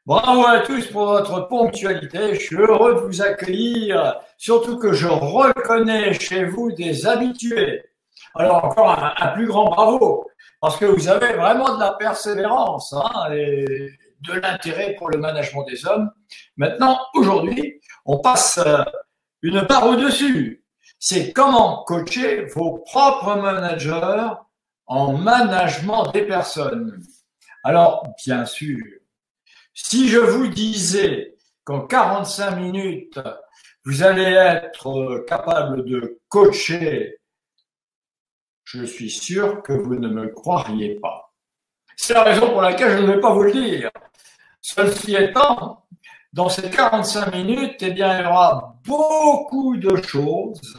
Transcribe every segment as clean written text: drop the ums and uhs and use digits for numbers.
Bravo à tous pour votre ponctualité. Je suis heureux de vous accueillir, surtout que je reconnais chez vous des habitués. Alors encore un plus grand bravo, parce que vous avez vraiment de la persévérance et de l'intérêt pour le management des hommes. Maintenant, aujourd'hui, on passe une barre au-dessus. C'est comment coacher vos propres managers en management des personnes. Alors, bien sûr, si je vous disais qu'en 45 minutes, vous allez être capable de coacher, je suis sûr que vous ne me croiriez pas. C'est la raison pour laquelle je ne vais pas vous le dire. Ceci étant, dans ces 45 minutes, eh bien, il y aura beaucoup de choses.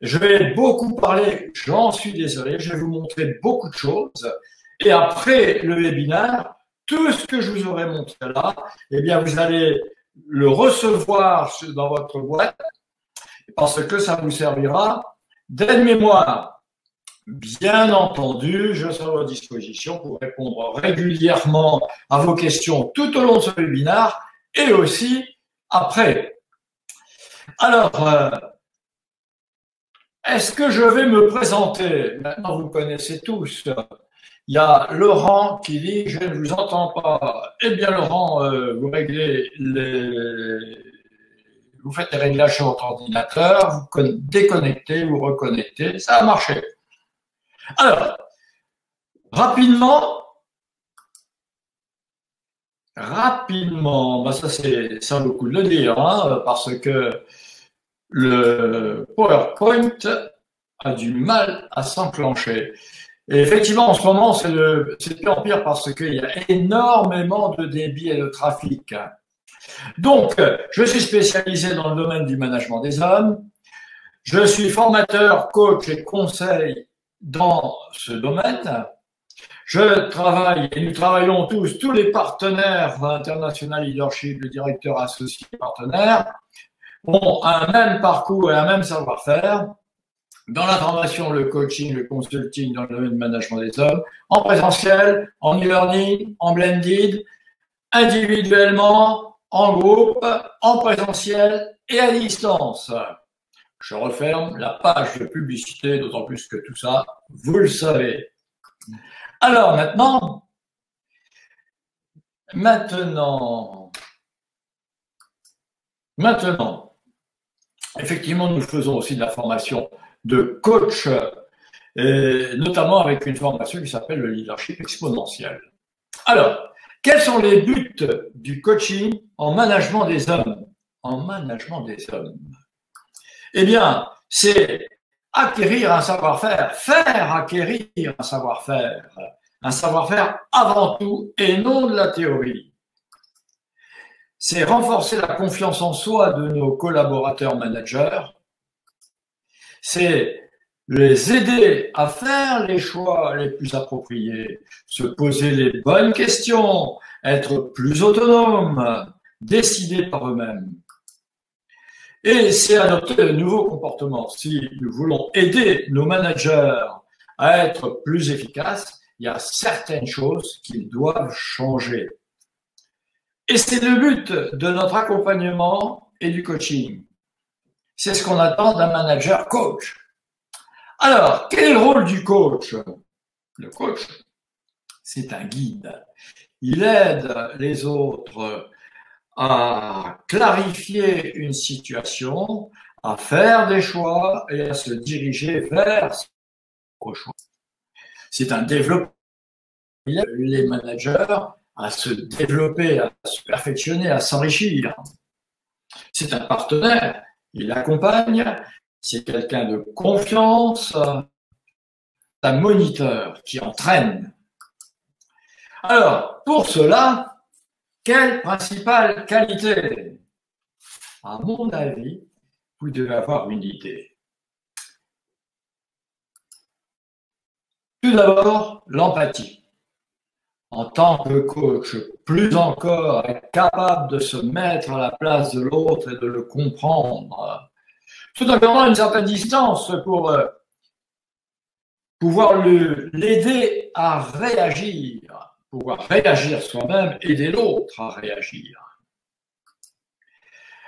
Je vais beaucoup parler, j'en suis désolé, je vais vous montrer beaucoup de choses. Et après le webinaire, tout ce que je vous aurai montré là, eh bien, vous allez le recevoir dans votre boîte parce que ça vous servira d'aide-mémoire. Bien entendu, je serai à votre disposition pour répondre régulièrement à vos questions tout au long de ce webinaire et aussi après. Alors, est-ce que je vais me présenter? Maintenant, vous connaissez tous. Il y a Laurent qui dit « Je ne vous entends pas ». Eh bien, Laurent, vous faites les réglages sur votre ordinateur, vous déconnectez, vous reconnectez, ça a marché. Alors, rapidement, ça vaut le coup de le dire, parce que le PowerPoint a du mal à s'enclencher. Et effectivement, en ce moment, c'est pire en pire parce qu'il y a énormément de débit et de trafic. Donc, je suis spécialisé dans le domaine du management des hommes. Je suis formateur, coach et conseil dans ce domaine. Je travaille, et nous travaillons tous les partenaires International Leadership, le directeur associé partenaire, ont un même parcours et un même savoir-faire dans la formation, le coaching, le consulting dans le domaine du management des hommes, en présentiel, en e-learning, en blended, individuellement, en groupe, en présentiel et à distance. Je referme la page de publicité, d'autant plus que tout ça, vous le savez. Alors maintenant, effectivement, nous faisons aussi de la formation de coach, et notamment avec une formation qui s'appelle le leadership exponentiel. Alors, quels sont les buts du coaching en management des hommes? En management des hommes. Eh bien, c'est acquérir un savoir-faire, faire acquérir un savoir-faire avant tout et non de la théorie. C'est renforcer la confiance en soi de nos collaborateurs managers, c'est les aider à faire les choix les plus appropriés, se poser les bonnes questions, être plus autonomes, décider par eux-mêmes. Et c'est adopter de nouveaux comportements. Si nous voulons aider nos managers à être plus efficaces, il y a certaines choses qu'ils doivent changer. Et c'est le but de notre accompagnement et du coaching. C'est ce qu'on attend d'un manager coach. Alors, quel est le rôle du coach? Le coach, c'est un guide. Il aide les autres à clarifier une situation, à faire des choix et à se diriger vers ce choix. C'est un développement. Il aide les managers à se développer, à se perfectionner, à s'enrichir. C'est un partenaire. Il accompagne, c'est quelqu'un de confiance, un moniteur qui entraîne. Alors, pour cela, quelle principale qualité? À mon avis, vous devez avoir une idée. Tout d'abord, l'empathie. En tant que coach, plus encore, être capable de se mettre à la place de l'autre et de le comprendre, tout en gardant une certaine distance pour pouvoir l'aider à réagir. pouvoir réagir soi-même, aider l'autre à réagir.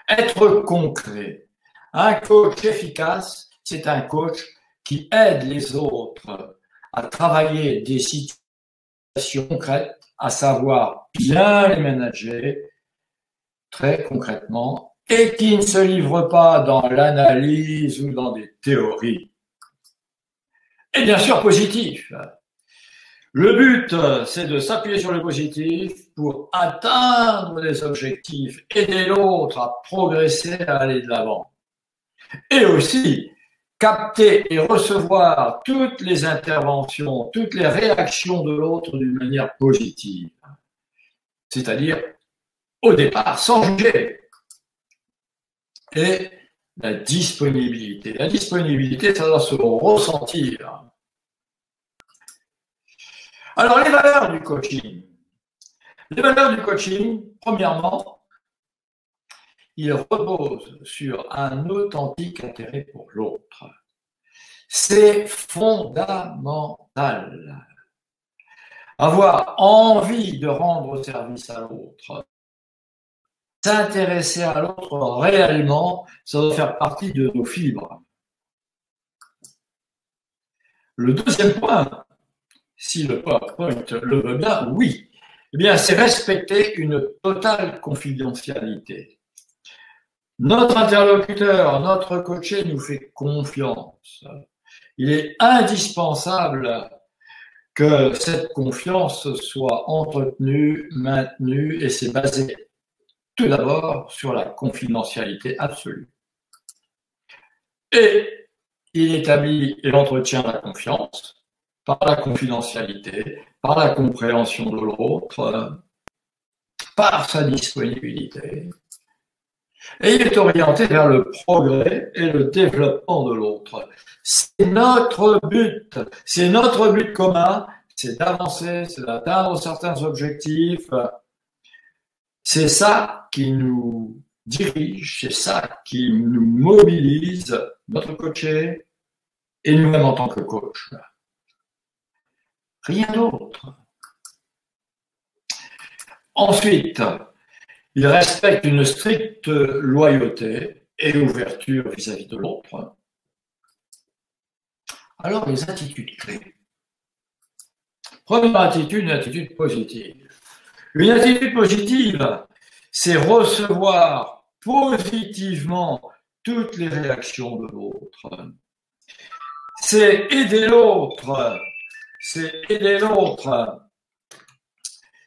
Être concret. Un coach efficace, c'est un coach qui aide les autres à travailler des situations concrètes, à savoir bien les manager très concrètement et qui ne se livre pas dans l'analyse ou dans des théories. Et bien sûr positif. Le but, c'est de s'appuyer sur le positif pour atteindre les objectifs, aider l'autre à progresser, à aller de l'avant. Et aussi, capter et recevoir toutes les interventions, toutes les réactions de l'autre d'une manière positive. C'est-à-dire, au départ, sans juger. Et la disponibilité. La disponibilité, ça doit se ressentir. Alors, les valeurs du coaching. Les valeurs du coaching, premièrement, il repose sur un authentique intérêt pour l'autre. C'est fondamental. Avoir envie de rendre service à l'autre, s'intéresser à l'autre réellement, ça doit faire partie de nos fibres. Le deuxième point, si le PowerPoint le veut bien, oui, eh bien, c'est respecter une totale confidentialité. Notre interlocuteur, notre coaché nous fait confiance. Il est indispensable que cette confiance soit entretenue, maintenue, et c'est basé tout d'abord sur la confidentialité absolue. Et il établit et entretient la confiance par la confidentialité, par la compréhension de l'autre, par sa disponibilité. Et il est orienté vers le progrès et le développement de l'autre. C'est notre but commun, c'est d'avancer, c'est d'atteindre certains objectifs. C'est ça qui nous dirige, c'est ça qui nous mobilise, notre coaché et nous-mêmes en tant que coach. Rien d'autre. Ensuite, il respecte une stricte loyauté et ouverture vis-à-vis de l'autre. Alors, les attitudes clés. Première attitude, une attitude positive. Une attitude positive, c'est recevoir positivement toutes les réactions de l'autre. C'est aider l'autre. C'est aider l'autre.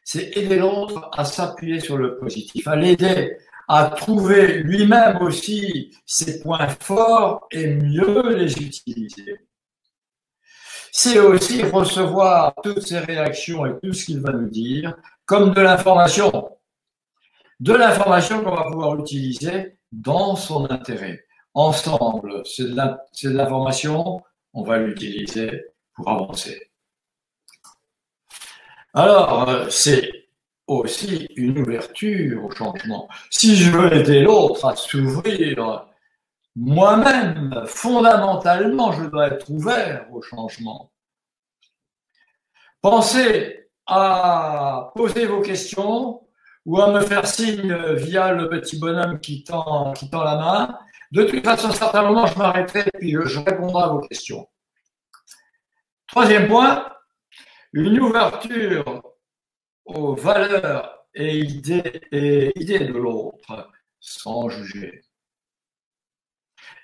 C'est aider l'autre à s'appuyer sur le positif, à l'aider à trouver lui-même aussi ses points forts et mieux les utiliser. C'est aussi recevoir toutes ses réactions et tout ce qu'il va nous dire comme de l'information qu'on va pouvoir utiliser dans son intérêt. Ensemble, c'est de l'information, on va l'utiliser pour avancer. Alors, c'est aussi une ouverture au changement. Si je veux aider l'autre à s'ouvrir, moi-même, fondamentalement, je dois être ouvert au changement. Pensez à poser vos questions ou à me faire signe via le petit bonhomme qui tend la main. De toute façon, à un certain moment, je m'arrêterai et puis je répondrai à vos questions. Troisième point, une ouverture aux valeurs et idées de l'autre, sans juger.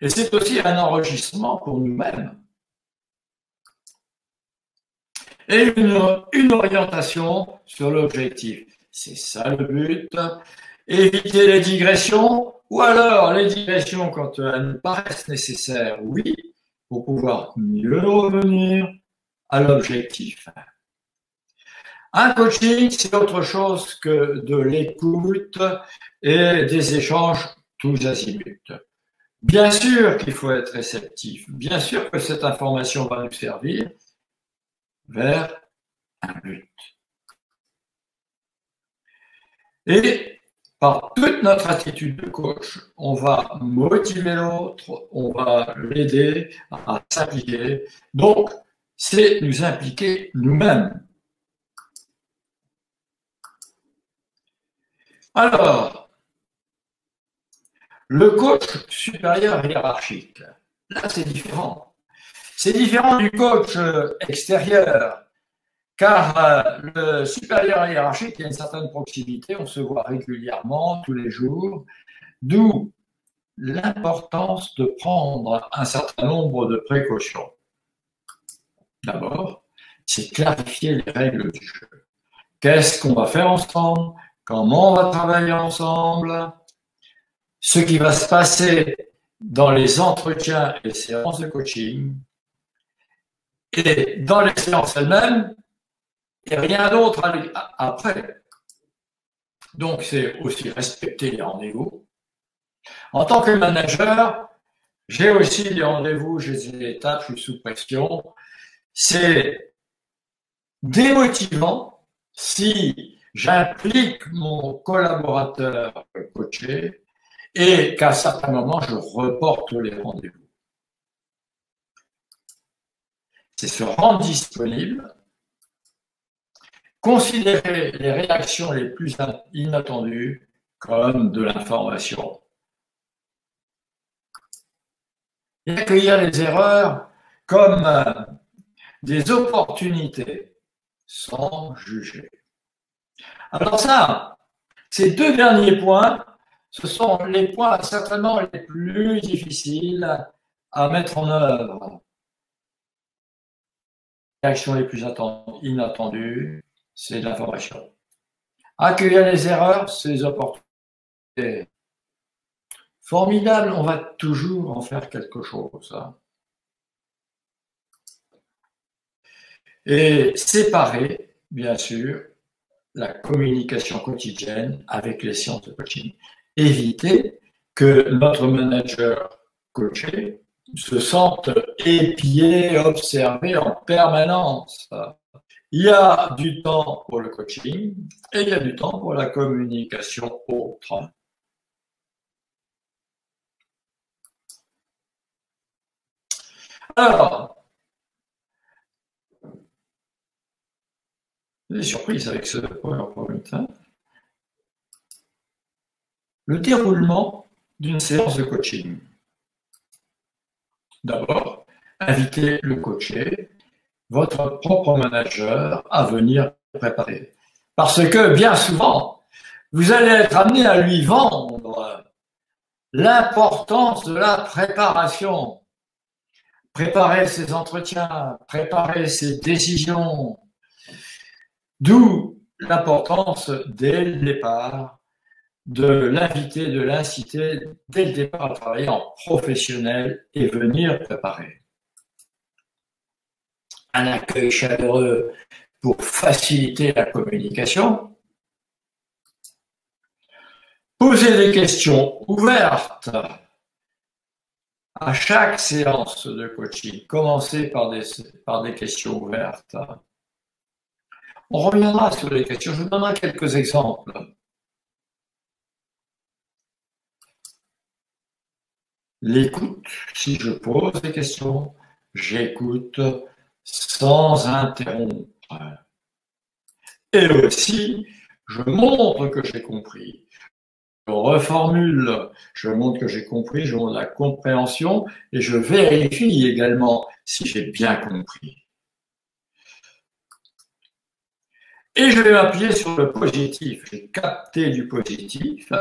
Et c'est aussi un enregistrement pour nous-mêmes. Et une orientation sur l'objectif. C'est ça le but. Éviter les digressions, ou alors les digressions quand elles nous paraissent nécessaires, oui, pour pouvoir mieux revenir à l'objectif. Un coaching, c'est autre chose que de l'écoute et des échanges tous azimuts. Bien sûr qu'il faut être réceptif, bien sûr que cette information va nous servir vers un but. Et par toute notre attitude de coach, on va motiver l'autre, on va l'aider à s'impliquer. Donc, c'est nous impliquer nous-mêmes. Alors, le coach supérieur hiérarchique, là c'est différent. C'est différent du coach extérieur, car le supérieur hiérarchique, il y a une certaine proximité, on se voit régulièrement, tous les jours, d'où l'importance de prendre un certain nombre de précautions. D'abord, c'est clarifier les règles du jeu. Qu'est-ce qu'on va faire ensemble? Comment on va travailler ensemble? Ce qui va se passer dans les entretiens et les séances de coaching, et dans les séances elles-mêmes, et rien d'autre après. Donc, c'est aussi respecter les rendez-vous. En tant que manager, j'ai aussi des rendez-vous, j'ai des étapes, je suis sous pression. C'est démotivant si j'implique mon collaborateur coaché et qu'à certains moments, je reporte les rendez-vous. C'est se rendre disponible, considérer les réactions les plus inattendues comme de l'information et accueillir les erreurs comme des opportunités sans juger. Alors ça, ces deux derniers points, ce sont les points certainement les plus difficiles à mettre en œuvre. Les actions les plus inattendues, c'est l'information. Accueillir les erreurs, c'est les opportunités. Formidable, on va toujours en faire quelque chose. Et séparer, bien sûr, la communication quotidienne avec les séances de coaching. Éviter que notre manager coaché se sente épié, observé en permanence. Il y a du temps pour le coaching et il y a du temps pour la communication autre. Alors, j'ai des surprises avec ce PowerPoint. Le déroulement d'une séance de coaching. D'abord, invitez le coaché, votre propre manager, à venir préparer. Parce que bien souvent, vous allez être amené à lui vendre l'importance de la préparation. Préparer ses entretiens, préparer ses décisions. D'où l'importance dès le départ de l'inviter, de l'inciter dès le départ à travailler en professionnel et venir préparer. Un accueil chaleureux pour faciliter la communication. Poser des questions ouvertes à chaque séance de coaching. Commencez par des questions ouvertes. On reviendra sur les questions. Je vous donnerai quelques exemples. L'écoute, si je pose des questions, j'écoute sans interrompre. Et aussi, je montre que j'ai compris. Je reformule, je montre que j'ai compris, je montre la compréhension et je vérifie également si j'ai bien compris. Et je vais m'appuyer sur le positif. J'ai capté du positif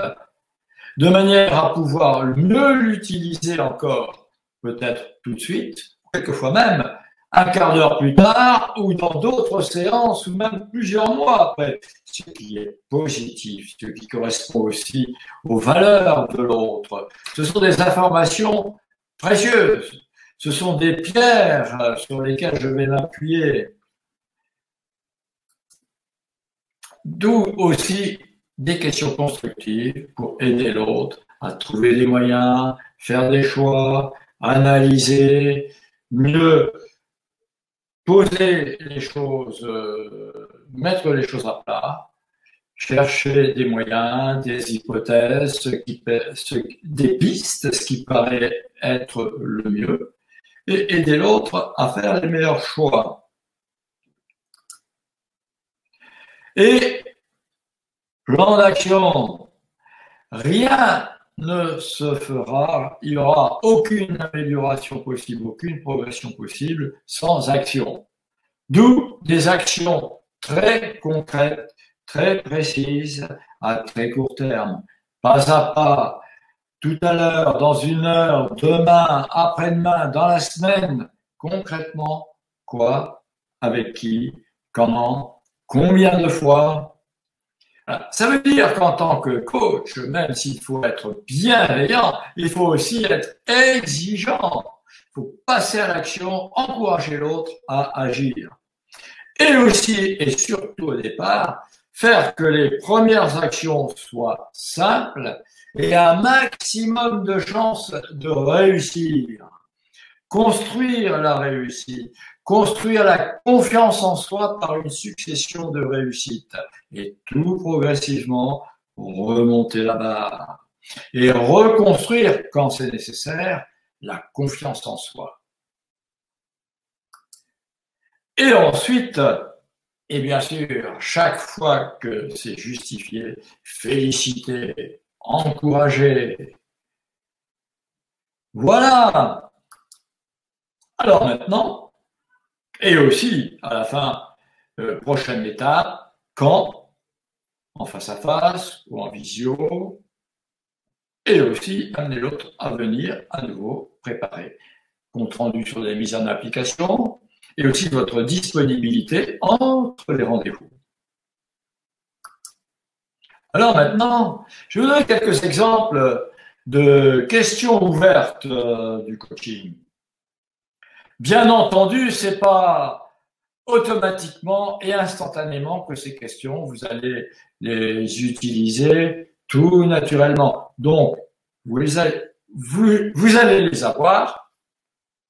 de manière à pouvoir mieux l'utiliser encore, peut-être tout de suite, quelquefois même un quart d'heure plus tard ou dans d'autres séances ou même plusieurs mois après. Ce qui est positif, ce qui correspond aussi aux valeurs de l'autre. Ce sont des informations précieuses. Ce sont des pierres sur lesquelles je vais m'appuyer. D'où aussi des questions constructives pour aider l'autre à trouver des moyens, faire des choix, analyser, mieux poser les choses, mettre les choses à plat, chercher des moyens, des hypothèses, des pistes, ce qui paraît être le mieux, et aider l'autre à faire les meilleurs choix. Et plan d'action, rien ne se fera, il n'y aura aucune amélioration possible, aucune progression possible sans action. D'où des actions très concrètes, très précises, à très court terme, pas à pas, tout à l'heure, dans une heure, demain, après-demain, dans la semaine, concrètement, quoi, avec qui, comment, combien de fois. Ça veut dire qu'en tant que coach, même s'il faut être bienveillant, il faut aussi être exigeant. Il faut passer à l'action, encourager l'autre à agir. Et aussi, et surtout au départ, faire que les premières actions soient simples et un maximum de chances de réussir. Construire la réussite, construire la confiance en soi par une succession de réussites et tout progressivement remonter la barre et reconstruire, quand c'est nécessaire, la confiance en soi. Et ensuite, et bien sûr, chaque fois que c'est justifié, féliciter, encourager. Voilà. Alors maintenant, et aussi à la fin, prochaine étape, quand, en face à face ou en visio, et aussi amener l'autre à venir à nouveau préparer. Compte rendu sur les mises en application et aussi votre disponibilité entre les rendez-vous. Alors maintenant, je vais vous donner quelques exemples de questions ouvertes du coaching. Bien entendu, ce n'est pas automatiquement et instantanément que ces questions, vous allez les utiliser tout naturellement. Donc, vous allez les avoir.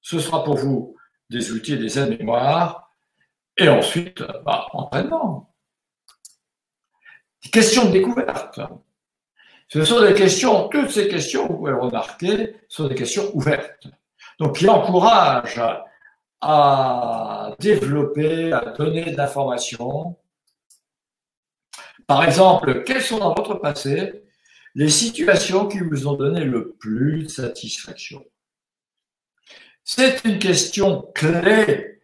Ce sera pour vous des outils et des aides-mémoire. Et ensuite, entraînement. Des questions de découverte. Ce sont des questions, toutes ces questions, vous pouvez le remarquer, sont des questions ouvertes. Donc, qui encouragent à développer, à donner de l'information. Par exemple, quelles sont dans votre passé les situations qui vous ont donné le plus de satisfaction? C'est une question clé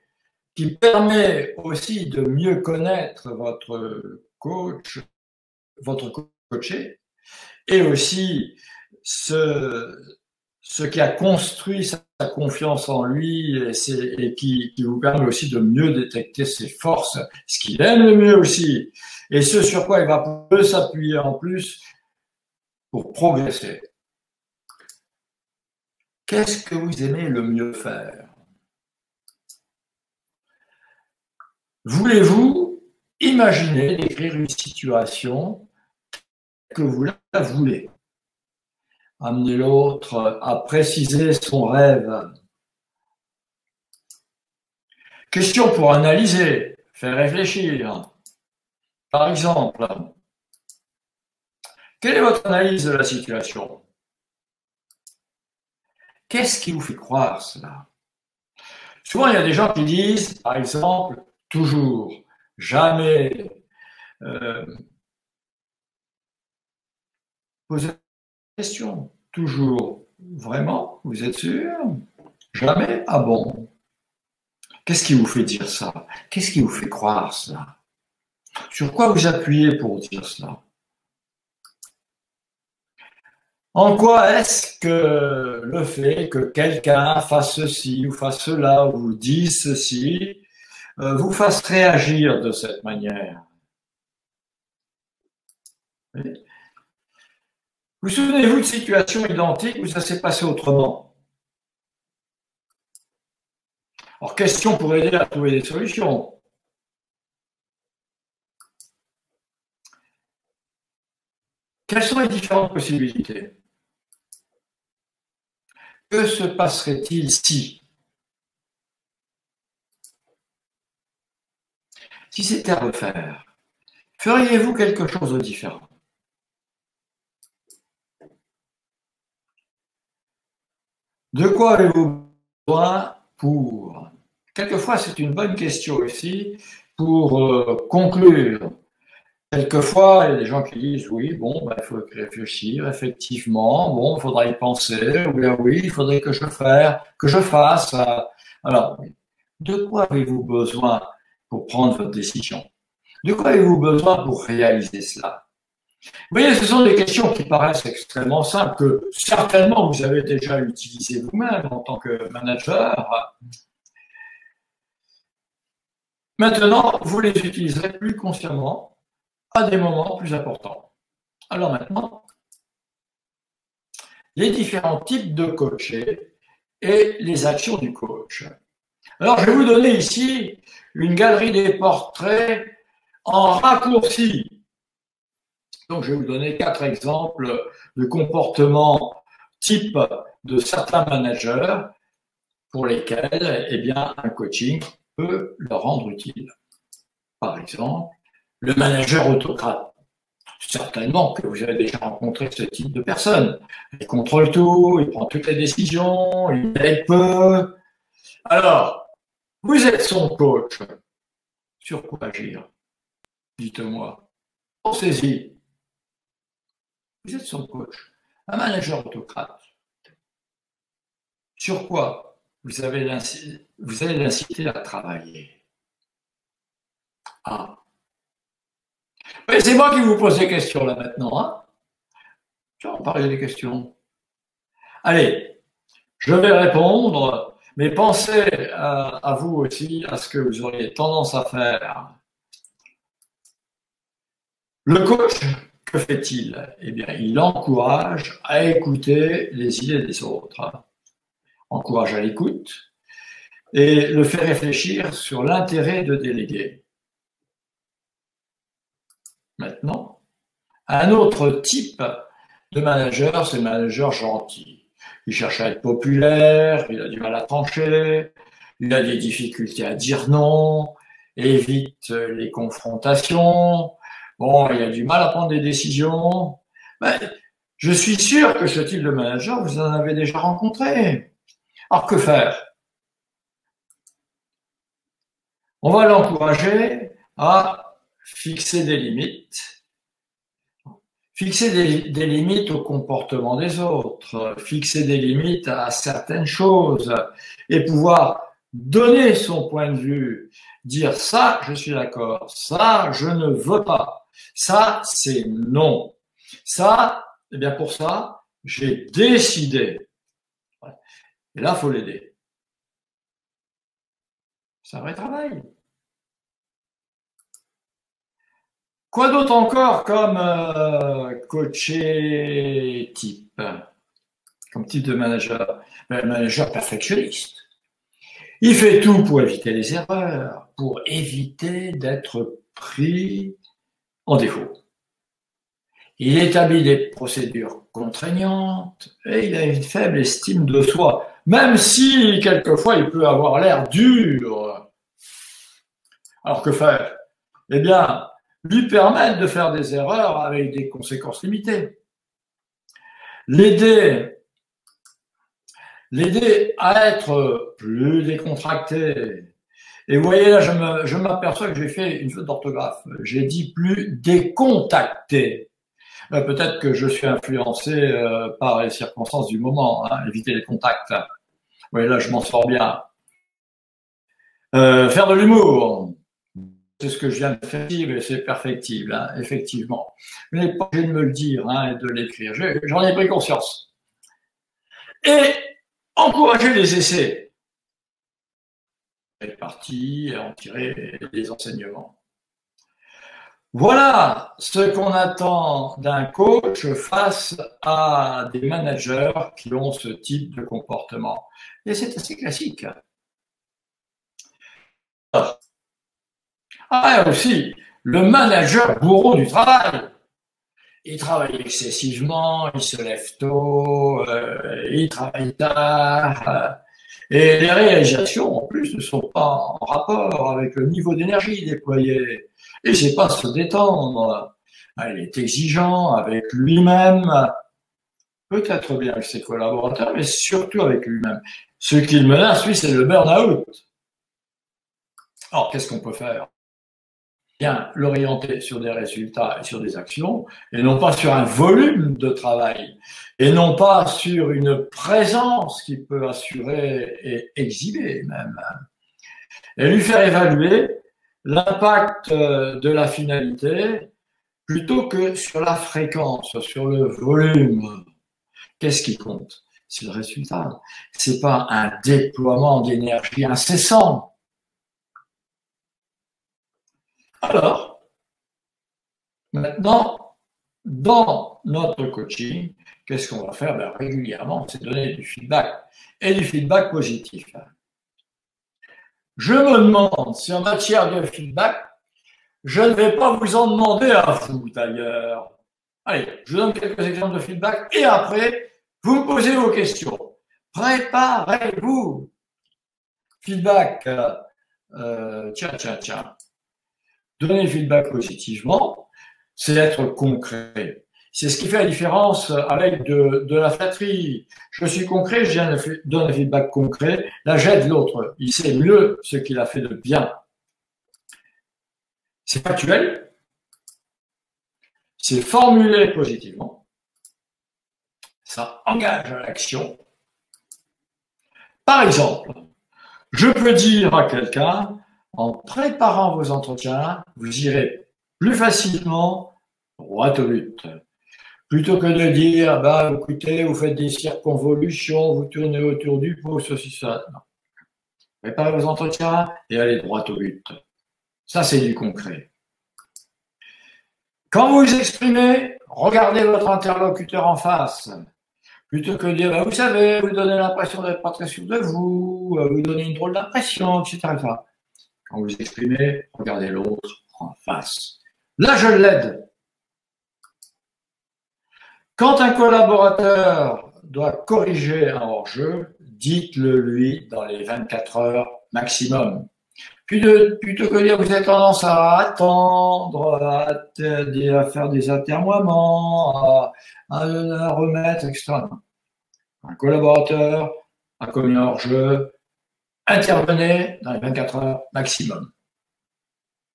qui permet aussi de mieux connaître votre coach, votre coaché, et aussi ce qui a construit sa confiance en lui et qui vous permet aussi de mieux détecter ses forces, ce qu'il aime le mieux aussi, et ce sur quoi il va peu s'appuyer en plus pour progresser. Qu'est-ce que vous aimez le mieux faire? Voulez-vous imaginer décrire une situation que vous la voulez? Amener l'autre à préciser son rêve. Question pour analyser, faire réfléchir. Par exemple, quelle est votre analyse de la situation? Qu'est-ce qui vous fait croire cela? Souvent, il y a des gens qui disent, par exemple, toujours, jamais. Posez la question, toujours. Vraiment? Vous êtes sûr? Jamais? Ah bon? Qu'est-ce qui vous fait dire ça? Qu'est-ce qui vous fait croire cela? Sur quoi vous appuyez pour dire cela? En quoi est-ce que le fait que quelqu'un fasse ceci ou fasse cela ou vous dise ceci vous fasse réagir de cette manière? Oui. Vous souvenez-vous de situations identiques où ça s'est passé autrement? Alors, question pour aider à trouver des solutions. Quelles sont les différentes possibilités? Que se passerait-il si c'était à refaire, feriez-vous quelque chose de différent? De quoi avez-vous besoin pour? Quelquefois, c'est une bonne question aussi pour conclure. quelquefois, il y a des gens qui disent oui, bon, ben, il faut réfléchir, effectivement, bon, il faudra y penser, ou bien oui, il faudrait que je fasse. Alors, de quoi avez-vous besoin pour prendre votre décision? De quoi avez-vous besoin pour réaliser cela? Vous voyez, ce sont des questions qui paraissent extrêmement simples, que certainement vous avez déjà utilisées vous-même en tant que manager. Maintenant, vous les utiliserez plus consciemment à des moments plus importants. Alors maintenant, les différents types de coachés et les actions du coach. Alors, je vais vous donner ici une galerie des portraits en raccourci. Donc, je vais vous donner 4 exemples de comportements type de certains managers pour lesquels, eh bien, un coaching peut leur rendre utile. Par exemple, le manager autocrate. Certainement que vous avez déjà rencontré ce type de personne. Il contrôle tout, il prend toutes les décisions, il aide peu. Alors, vous êtes son coach. Sur quoi agir? Dites-moi. Pensez-y. Vous êtes son coach. Un manager autocrate. Sur quoi vous allez l'inciter à travailler? Ah. Mais c'est moi qui vous pose des questions là maintenant. Hein, je vais en parler des questions. Allez, je vais répondre, mais pensez à vous aussi, à ce que vous auriez tendance à faire. Le coach, que fait-il? Eh bien, il encourage à écouter les idées des autres. Encourage à l'écoute et le fait réfléchir sur l'intérêt de déléguer. Maintenant, un autre type de manager, c'est le manager gentil. Il cherche à être populaire, il a du mal à trancher, il a des difficultés à dire non, évite les confrontations, bon, il a du mal à prendre des décisions. Ben, je suis sûr que ce type de manager, vous en avez déjà rencontré. Alors que faire? On va l'encourager à fixer des limites. Fixer des limites au comportement des autres, fixer des limites à certaines choses et pouvoir donner son point de vue, dire ça, je suis d'accord, ça, je ne veux pas, ça, c'est non. Ça, eh bien pour ça, j'ai décidé. Et là, il faut l'aider. C'est un vrai travail. Quoi d'autre encore comme coaché type, comme type de manager? Un manager perfectionniste. Il fait tout pour éviter les erreurs, pour éviter d'être pris en défaut. Il établit des procédures contraignantes et il a une faible estime de soi, même si quelquefois il peut avoir l'air dur. Alors que faire? Eh bien, lui permettre de faire des erreurs avec des conséquences limitées. L'aider à être plus décontracté. Et vous voyez là, je m'aperçois que j'ai fait une faute d'orthographe. J'ai dit plus décontacté. Peut-être que je suis influencé par les circonstances du moment, hein, éviter les contacts. Vous voyez là, je m'en sors bien. Faire de l'humour. C'est ce que je viens de faire, mais c'est perfectible, hein, effectivement. Vous n'êtes pas obligé de me le dire hein, et de l'écrire. J'en ai pris conscience. Et encourager les essais. Être parti et en tirer des enseignements. Voilà ce qu'on attend d'un coach face à des managers qui ont ce type de comportement. Et c'est assez classique. Ah, aussi, le manager bourreau du travail. Il travaille excessivement, il se lève tôt, il travaille tard. Et les réalisations, en plus, ne sont pas en rapport avec le niveau d'énergie déployé. Et il ne sait pas se détendre. Il est exigeant avec lui-même, peut-être bien avec ses collaborateurs, mais surtout avec lui-même. Ce qu'il menace, lui, c'est le burn-out. Alors, qu'est-ce qu'on peut faire? bien l'orienter sur des résultats et sur des actions, et non pas sur un volume de travail, et non pas sur une présence qu'il peut assurer et exhiber même, et lui faire évaluer l'impact de la finalité plutôt que sur la fréquence, sur le volume. Qu'est-ce qui compte? C'est le résultat. C'est pas un déploiement d'énergie incessant. Alors, maintenant, dans notre coaching, qu'est-ce qu'on va faire? Ben, régulièrement, c'est donner du feedback et du feedback positif. Je me demande si en matière de feedback, je ne vais pas vous en demander à vous d'ailleurs. Allez, je vous donne quelques exemples de feedback et après, vous me posez vos questions. Préparez-vous. Feedback, tiens. Donner feedback positivement, c'est être concret. C'est ce qui fait la différence avec de la flatterie. Je suis concret, je donne un feedback concret. Là, j'aide l'autre. Il sait mieux ce qu'il a fait de bien. C'est factuel. C'est formulé positivement. Ça engage à l'action. Par exemple, je peux dire à quelqu'un, en préparant vos entretiens, vous irez plus facilement droit au but. Plutôt que de dire, bah, écoutez, vous faites des circonvolutions, vous tournez autour du pot, ceci, ça. Non. Préparez vos entretiens et allez droit au but. Ça, c'est du concret. Quand vous vous exprimez, regardez votre interlocuteur en face. Plutôt que de dire, bah, vous savez, vous donnez l'impression d'être pas très sûr de vous, vous donnez une drôle d'impression, etc. Quand vous vous exprimez, regardez l'autre en face. Là, je l'aide. Quand un collaborateur doit corriger un hors-jeu, dites-le lui dans les 24 heures maximum. Plutôt que de dire vous avez tendance à attendre, à faire des atermoiements, à remettre, etc. Un collaborateur a commis un hors-jeu, intervenez dans les 24 heures maximum.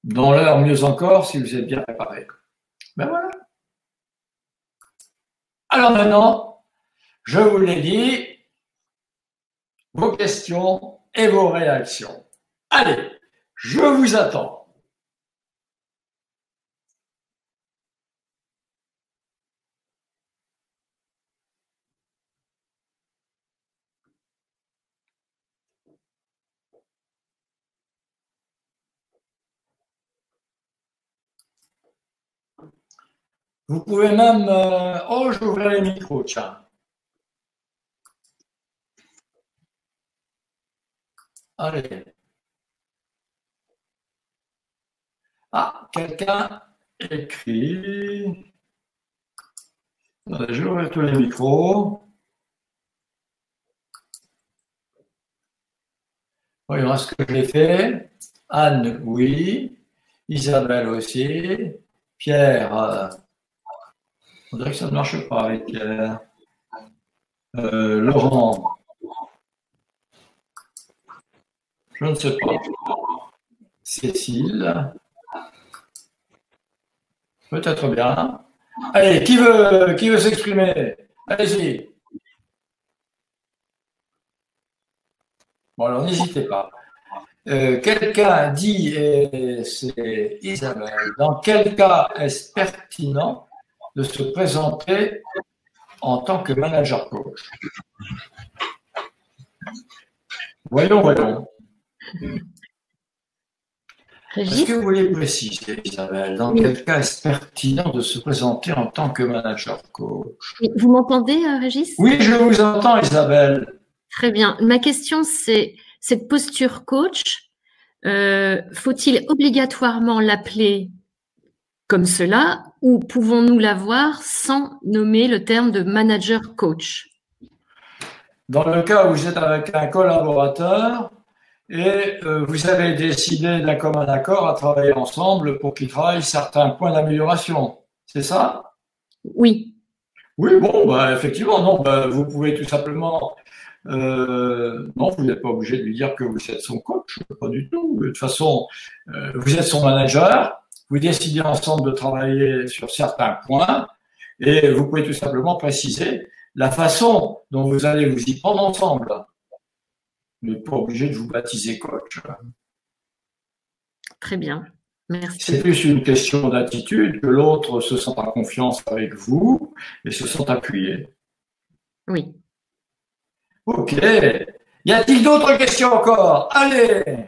Dans l'heure, mieux encore, si vous êtes bien préparé. Ben voilà. Alors maintenant, je vous l'ai dit, vos questions et vos réactions. Allez, je vous attends. Vous pouvez même... oh, je vais ouvrir les micros, tiens. Allez. Ah, quelqu'un écrit. Attendez, je vais ouvrir tous les micros. Voyons ce que j'ai fait. Anne, oui. Isabelle aussi. Pierre, on dirait que ça ne marche pas avec Pierre. Laurent, je ne sais pas. Cécile, peut-être bien. Allez, qui veut s'exprimer? Allez-y. Bon, alors n'hésitez pas. Quelqu'un dit, et c'est Isabelle, dans quel cas est-ce pertinent de se présenter en tant que manager coach? Voyons. Est-ce que vous voulez préciser, Isabelle, dans quel cas est-ce pertinent de se présenter en tant que manager coach? Vous m'entendez, Régis? Oui, je vous entends, Isabelle. Très bien. Ma question, c'est cette posture coach, faut-il obligatoirement l'appeler comme cela ou pouvons-nous l'avoir sans nommer le terme de manager coach? Dans le cas où vous êtes avec un collaborateur et vous avez décidé d'un commun accord à travailler ensemble pour qu'il travaille certains points d'amélioration, c'est ça? Oui. Oui, bon, bah, effectivement, non, bah, vous pouvez tout simplement... non, vous n'êtes pas obligé de lui dire que vous êtes son coach, pas du tout. De toute façon, vous êtes son manager vous décidez ensemble de travailler sur certains points et vous pouvez tout simplement préciser la façon dont vous allez vous y prendre ensemble. Vous n'êtes pas obligé de vous baptiser coach. Très bien, merci. C'est plus une question d'attitude que l'autre se sent en confiance avec vous et se sent appuyé. Oui. Ok. Y a-t-il d'autres questions encore? Allez!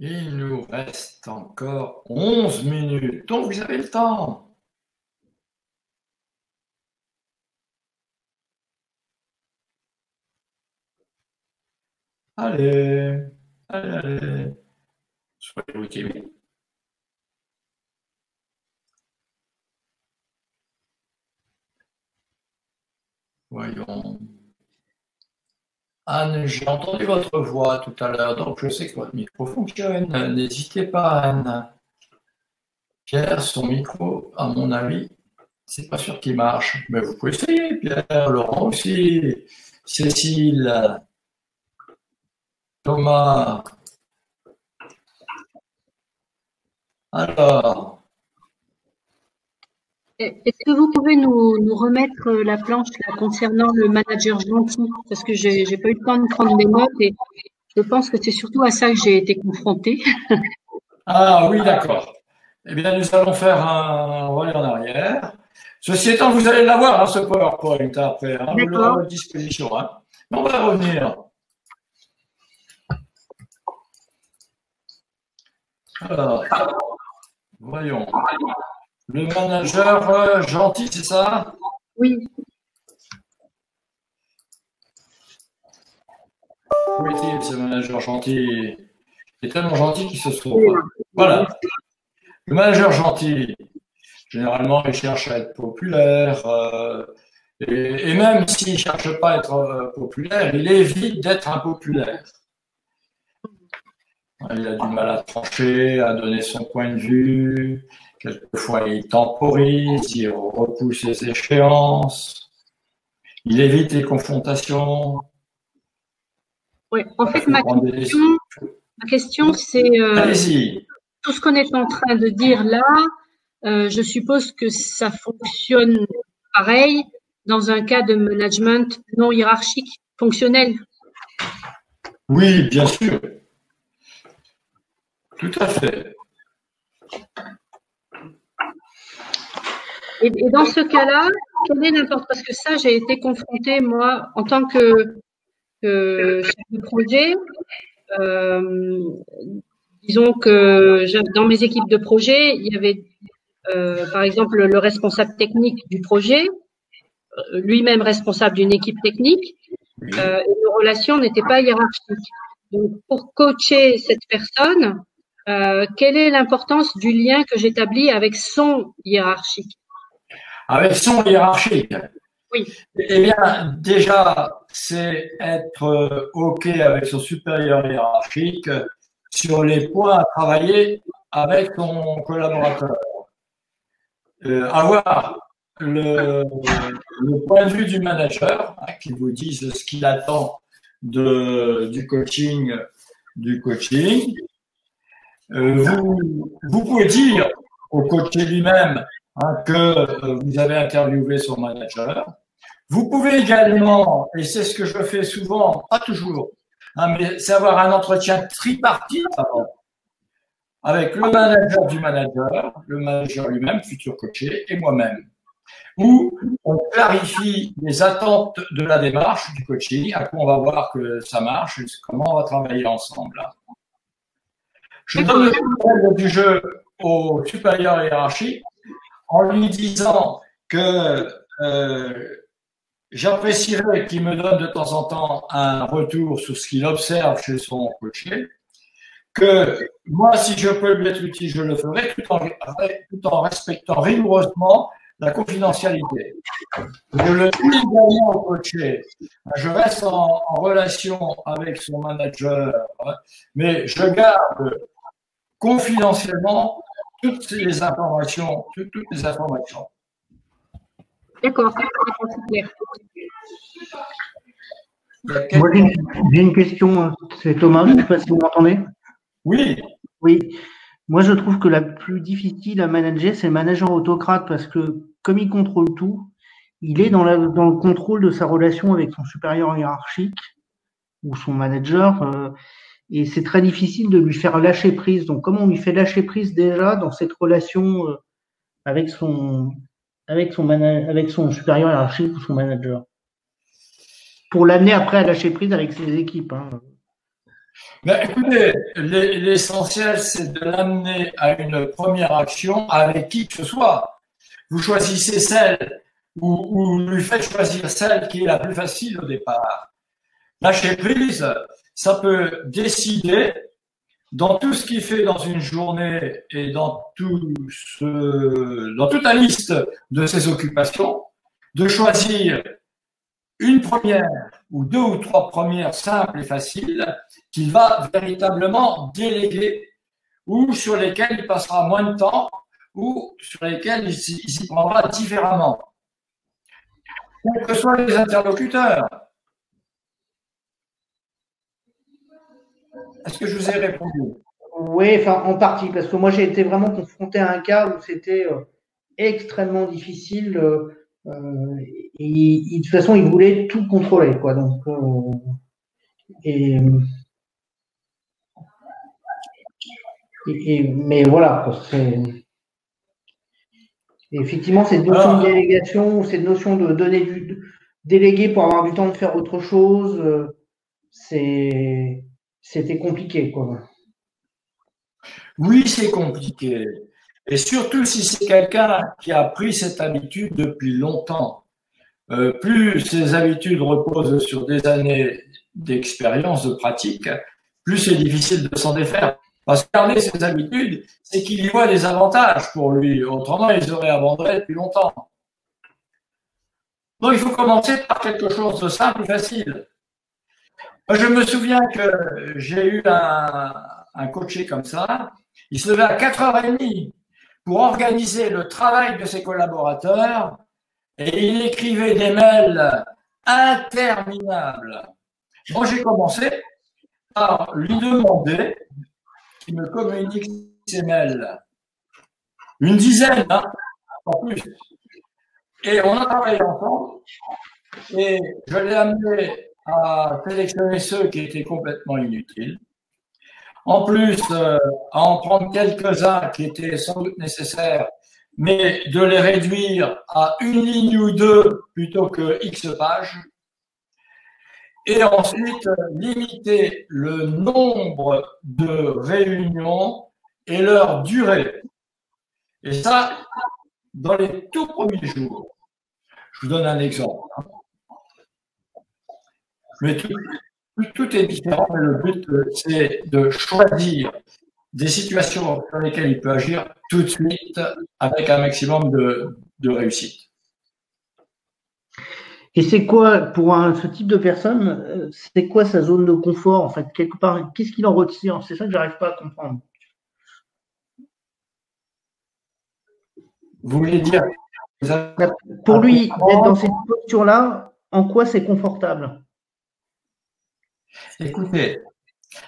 Il nous reste encore 11 minutes, donc vous avez le temps. Allez, allez. Soyez-vous timide. Voyons. Anne, j'ai entendu votre voix tout à l'heure, donc je sais que votre micro fonctionne. N'hésitez pas, Anne. Pierre, son micro, à mon avis, c'est pas sûr qu'il marche. Mais vous pouvez essayer, Pierre, Laurent aussi, Cécile, Thomas. Alors. Est-ce que vous pouvez nous remettre la planche là, concernant le manager gentil? Parce que j'ai pas eu le temps de prendre mes notes et je pense que c'est surtout à ça que j'ai été confrontée. Ah oui, d'accord. Eh bien, nous allons faire un relais en arrière. Ceci étant, vous allez l'avoir, hein, ce PowerPoint après. Hein, vous l'aurez à disposition. Hein. On va revenir. Alors, voyons. Le manager gentil, c'est ça? Oui. Où est-il, ce manager gentil? Il est tellement gentil qu'il se sauve. Voilà. Le manager gentil, généralement, il cherche à être populaire. Et même s'il ne cherche pas à être populaire, il évite d'être impopulaire. Il a du mal à trancher, à donner son point de vue. Quelquefois, il temporise, il repousse les échéances. Il évite les confrontations. Oui, en fait, ma question, c'est tout ce qu'on est en train de dire là, je suppose que ça fonctionne pareil dans un cas de management non hiérarchique, fonctionnel. Oui, bien sûr. Tout à fait. Et dans ce cas-là, quelle est l'importance? Parce que ça, j'ai été confrontée, moi, en tant que chef de projet. Disons que dans mes équipes de projet, il y avait par exemple le responsable technique du projet, lui-même responsable d'une équipe technique, et nos relations n'étaient pas hiérarchiques. Donc, pour coacher cette personne, quelle est l'importance du lien que j'établis avec son hiérarchique? Avec son hiérarchique? Oui. Eh bien, déjà, c'est être OK avec son supérieur hiérarchique sur les points à travailler avec son collaborateur. Avoir le point de vue du manager, hein, qui vous dise ce qu'il attend du coaching. Vous pouvez dire au coaché lui-même que vous avez interviewé son manager. Vous pouvez également, et c'est ce que je fais souvent, pas toujours, mais c'est avoir un entretien tripartite avant, avec le manager lui-même, futur coaché, et moi-même, où on clarifie les attentes de la démarche du coaching, à quoi on va voir que ça marche, comment on va travailler ensemble. Je donne le règle du jeu au supérieur hiérarchique en lui disant que j'apprécierais qu'il me donne de temps en temps un retour sur ce qu'il observe chez son coaché, que moi, si je peux lui être utile, je le ferai, tout en respectant rigoureusement la confidentialité. Je le dis également au coaché. Je reste en relation avec son manager, mais je garde confidentiellement toutes les informations. D'accord, c'est clair. Moi, j'ai une question, c'est Thomas, je ne sais pas si vous m'entendez. Oui. Oui, moi je trouve que la plus difficile à manager, c'est le manager autocrate parce que comme il contrôle tout, il est dans le contrôle de sa relation avec son supérieur hiérarchique ou son manager, et c'est très difficile de lui faire lâcher prise. Donc, comment on lui fait lâcher prise déjà dans cette relation avec avec son supérieur hiérarchique ou son manager, pour l'amener après à lâcher prise avec ses équipes, hein. Ben, écoutez, l'essentiel, c'est de l'amener à une première action avec qui que ce soit. Vous choisissez celle ou lui faites choisir celle qui est la plus facile au départ. Lâcher prise, ça peut décider dans tout ce qu'il fait dans une journée et dans toute la liste de ses occupations, de choisir une première ou deux ou trois premières simples et faciles qu'il va véritablement déléguer ou sur lesquelles il passera moins de temps ou sur lesquelles il s'y prendra différemment. Quels que soient les interlocuteurs. Est-ce que je vous ai répondu? Oui, enfin en partie, parce que moi j'ai été vraiment confronté à un cas où c'était extrêmement difficile. De toute façon, il voulait tout contrôler, quoi. Donc, mais voilà, quoi, effectivement, cette notion de délégation, cette notion de déléguer pour avoir du temps de faire autre chose, c'était compliqué, quoi. Oui, c'est compliqué. Et surtout si c'est quelqu'un qui a pris cette habitude depuis longtemps. Plus ces habitudes reposent sur des années d'expérience, de pratique, plus c'est difficile de s'en défaire. Parce que garder ses habitudes, c'est qu'il y voit des avantages pour lui. Autrement, ils auraient abandonné depuis longtemps. Donc, il faut commencer par quelque chose de simple et facile. Moi, je me souviens que j'ai eu un coaché comme ça. Il se levait à 4h30 pour organiser le travail de ses collaborateurs et il écrivait des mails interminables. Moi, j'ai commencé par lui demander qu'il me communique ses mails. Une dizaine, hein, en plus. Et on a travaillé ensemble et je l'ai amené à sélectionner ceux qui étaient complètement inutiles. En plus, à en prendre quelques-uns qui étaient sans doute nécessaires, mais de les réduire à une ligne ou deux plutôt que X pages. Et ensuite, limiter le nombre de réunions et leur durée. Et ça, dans les tout premiers jours. Je vous donne un exemple. Mais tout est différent, mais le but, c'est de choisir des situations sur lesquelles il peut agir tout de suite avec un maximum de réussite. Et c'est quoi, pour ce type de personne, c'est quoi sa zone de confort, en fait, quelque part, qu'est-ce qu'il en retire? C'est ça que j'arrive pas à comprendre. Vous voulez dire? Pour lui, d'être dans cette posture-là, en quoi c'est confortable? Écoutez,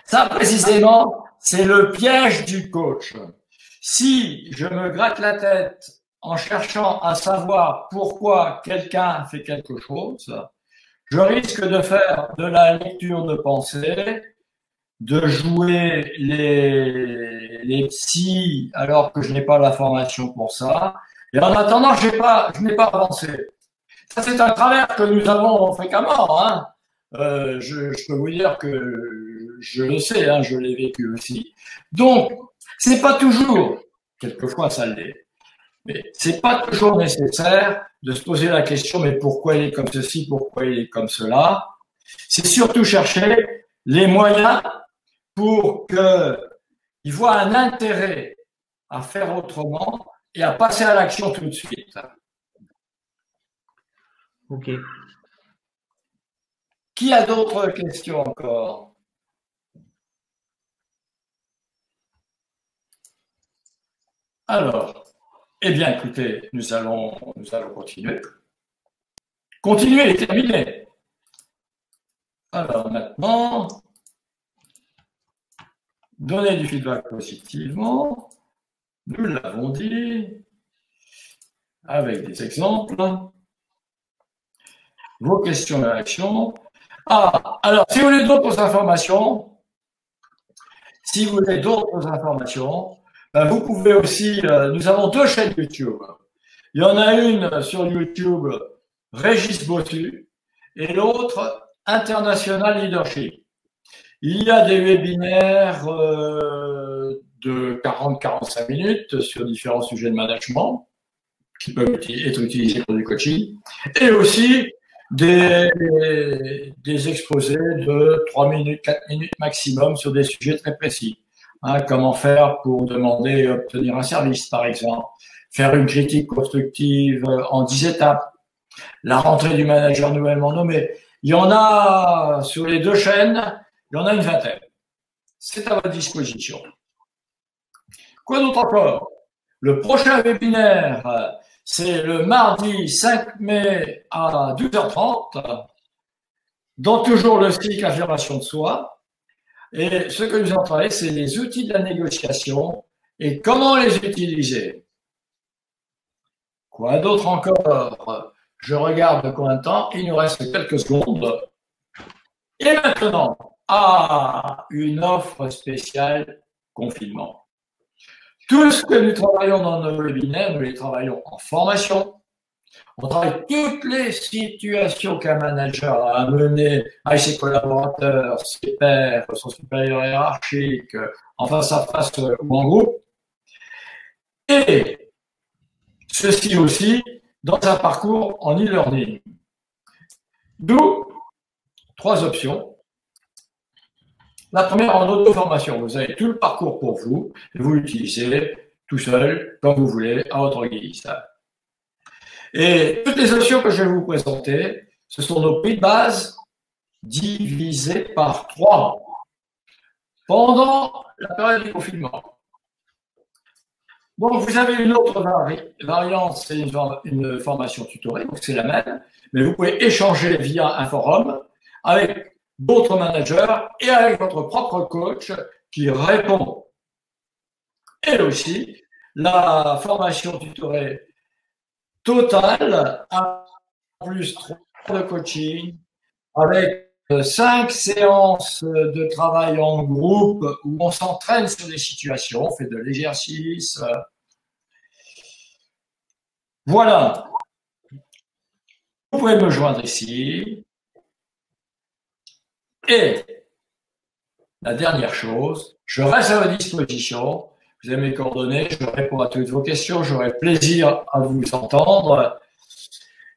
ça précisément, c'est le piège du coach. Si je me gratte la tête en cherchant à savoir pourquoi quelqu'un fait quelque chose, je risque de faire de la lecture de pensée, de jouer les psys alors que je n'ai pas la formation pour ça. Et en attendant, je n'ai pas avancé. Ça, c'est un travers que nous avons fréquemment, hein. Je peux vous dire que je le sais, hein, je l'ai vécu aussi. Donc, c'est pas toujours, quelquefois ça l'est, mais c'est pas toujours nécessaire de se poser la question, mais pourquoi il est comme ceci, pourquoi il est comme cela. C'est surtout chercher les moyens pour qu'il voit un intérêt à faire autrement et à passer à l'action tout de suite. Ok. Qui a d'autres questions encore? Alors, eh bien, écoutez, nous allons continuer. Continuez et terminez. Alors maintenant, donnez du feedback positivement. Nous l'avons dit, avec des exemples. Vos questions et réactions. Ah, alors, si vous voulez d'autres informations, ben, vous pouvez aussi, nous avons 2 chaînes YouTube. Il y en a une sur YouTube, Régis Bossu, et l'autre, International Leadership. Il y a des webinaires de 40-45 minutes sur différents sujets de management qui peuvent être utilisés pour du coaching, et aussi des exposés de 3 minutes, 4 minutes maximum sur des sujets très précis. Hein, comment faire pour demander et obtenir un service, par exemple. Faire une critique constructive en 10 étapes. La rentrée du manager nouvellement nommé. Il y en a sur les 2 chaînes, il y en a une 20aine. C'est à votre disposition. Quoi d'autre encore? Le prochain webinaire, c'est le mardi 5 mai à 12h30, dans toujours le cycle affirmation de soi. Et ce que nous allons travailler, c'est les outils de la négociation et comment les utiliser. Quoi d'autre encore? Je regarde combien de temps, il nous reste quelques secondes. Et maintenant, une offre spéciale confinement. Tout ce que nous travaillons dans nos webinaires, nous les travaillons en formation. On travaille toutes les situations qu'un manager a amenées avec ses collaborateurs, ses pairs, son supérieur hiérarchique, en face à face ou en groupe. Et ceci aussi dans un parcours en e-learning. D'où 3 options. La première, en auto-formation. Vous avez tout le parcours pour vous et vous l'utilisez tout seul, comme vous voulez, à votre guise. Et toutes les options que je vais vous présenter, ce sont nos prix de base divisés par 3 pendant la période du confinement. Donc, vous avez une autre variante, c'est une formation tutorée, donc c'est la même, mais vous pouvez échanger via un forum avec d'autres managers et avec votre propre coach qui répond. Et aussi, la formation tutorée totale, à plus 3 de coaching, avec 5 séances de travail en groupe où on s'entraîne sur des situations, on fait de l'exercice. Voilà. Vous pouvez me joindre ici. Et la dernière chose, je reste à votre disposition. Vous avez mes coordonnées, je réponds à toutes vos questions, j'aurai plaisir à vous entendre.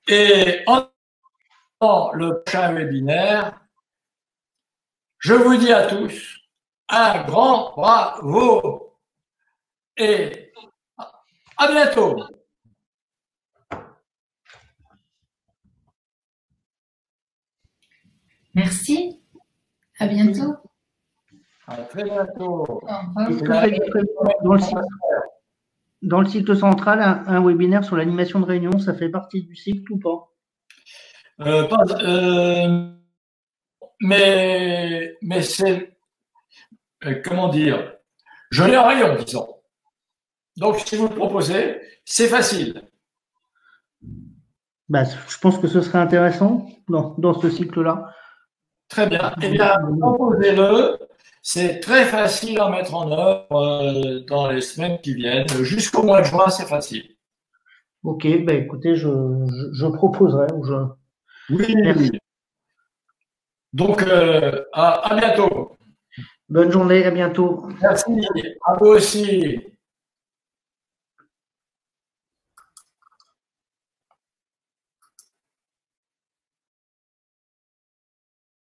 Et en attendant le prochain webinaire, je vous dis à tous un grand bravo et à bientôt. Merci. À bientôt. À très bientôt. Dans le cycle central, un webinaire sur l'animation de réunion, ça fait partie du cycle ou pas? Mais c'est, comment dire, je l'ai en rayon, disons. Donc, si vous le proposez, c'est facile. Bah, je pense que ce serait intéressant dans ce cycle-là. Très bien. Eh bien, proposez-le. C'est très facile à mettre en œuvre dans les semaines qui viennent. Jusqu'au mois de juin, c'est facile. Ok, bah écoutez, je proposerai. Oui, merci. Oui. Donc, à bientôt. Bonne journée, à bientôt. Merci, à vous aussi.